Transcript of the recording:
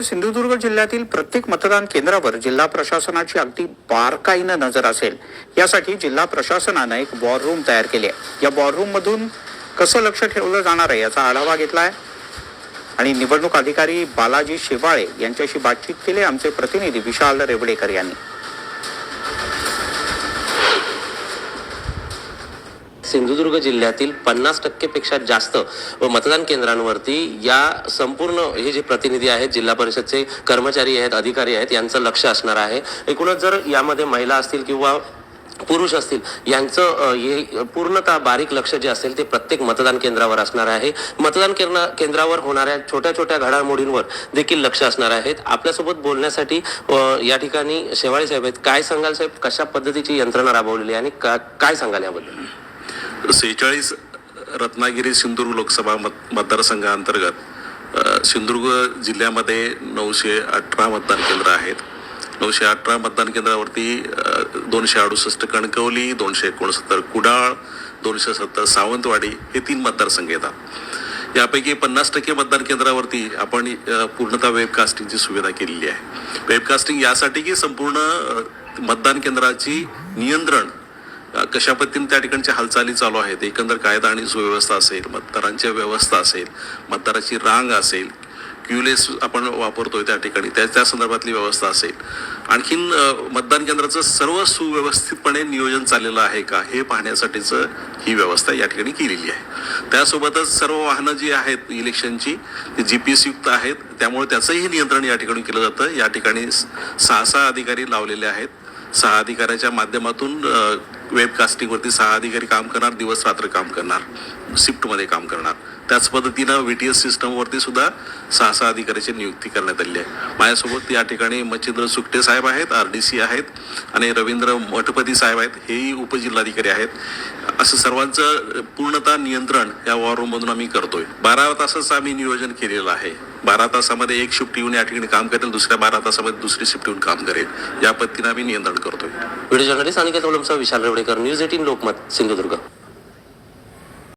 सिंधुदुर्ग जिल्ह्यातील प्रत्येक मतदान केंद्रावर जिल्हा प्रशासनाची अगदी बारकाईनं नजर असेल यासाठी जिल्हा प्रशासनानं एक वॉर रूम तयार केली आहे। या वॉर रूम मधून कसं लक्ष ठेवलं जाणार आहे याचा आढावा घेतलाय आणि निवडणूक अधिकारी बालाजी शेवाळे यांच्याशी बातचीत केली आमचे प्रतिनिधी विशाल रेवडेकर यांनी। सिंधुदुर्ग जिल्ह्यातील 50% पेक्षा जास्त मतदान केंद्रांवरती या संपूर्ण हे जे प्रतिनिधी आहेत, जिल्हा परिषदचे कर्मचारी आहेत, अधिकारी आहेत, यांचं लक्ष असणार आहे। एकूणच जर यामध्ये महिला असतील किंवा पुरुष असतील यांचं हे पूर्णतः बारीक लक्ष जे असेल ते प्रत्येक मतदान केंद्रावर असणार आहे। मतदान केंद्रावर होणाऱ्या छोट्या छोट्या घडामोडींवर देखील लक्ष असणार आहेत। आपल्यासोबत बोलण्यासाठी या ठिकाणी शेवाळे साहेब आहेत। काय सांगाल साहेब, कशा पद्धतीची यंत्रणा राबवलेली आणि काय सांगाल याबद्दल? 46 रत्नागिरी सिंधुदुर्ग लोकसभा मतदारसंघाअंतर्गत सिंधुदुर्ग जिल्ह्यामध्ये 918 मतदान केंद्र आहेत। 918 मतदान केंद्रावरती 268 कणकवली, 269 कुडाळ, 270 सावंतवाडी हे 3 मतदारसंघ येतात। यापैकी 50% मतदान केंद्रावरती आपण पूर्णतः वेबकास्टिंगची सुविधा केलेली आहे। वेबकास्टिंग यासाठी की संपूर्ण मतदान केंद्राची नियंत्रण कशा पद्धतीने त्या ठिकाणच्या हालचाली चालू आहेत, एकंदर कायदा आणि सुव्यवस्था असेल, मतदारांच्या व्यवस्था असेल, मतदाराची रांग असेल, क्यूलेस आपण वापरतोय त्या ठिकाणी त्या संदर्भातली व्यवस्था असेल, आणखीन मतदान केंद्राचं सर्व सुव्यवस्थितपणे नियोजन चाललेलं आहे का हे पाहण्यासाठीच ही व्यवस्था या ठिकाणी केलेली आहे। त्यासोबतच सर्व वाहनं जी आहेत इलेक्शनची ती GPS युक्त आहेत, त्यामुळे त्याचंही नियंत्रण या ठिकाणी केलं जातं। या ठिकाणी 6 अधिकारी लावलेले आहेत। 6 अधिकाऱ्याच्या माध्यमातून वेबकास्टिंगवरती 6 अधिकारी काम करणार, दिवस रात्र काम करणार, शिफ्टमध्ये काम करणार। त्याच पद्धतीनं VTS सिस्टमवरती सुद्धा 6 अधिकाऱ्याची नियुक्ती करण्यात आली आहे। माझ्यासोबत या ठिकाणी मच्छिंद्र सुकटे साहेब आहेत, RDC आहेत आणि रवींद्र मठपती साहेब आहेत, हेही उपजिल्हाधिकारी आहेत। असं सर्वांचं पूर्णतः नियंत्रण या वॉर रूममधून आम्ही करतोय। 12 तासाचं आम्ही नियोजन केलेलं आहे। 12 तासामध्ये एक शिफ्ट येऊन या ठिकाणी काम करेल, दुसऱ्या 12 तासामध्ये दुसरी शिफ्ट येऊन काम करेल। या पद्धतीने आम्ही नियंत्रण करतोय। व्हिडिओ जर्नलिस्ट अनिकेत ओलमसह विशाल रेवडेकर, न्यूज 18 लोकमत, सिंधुदुर्ग।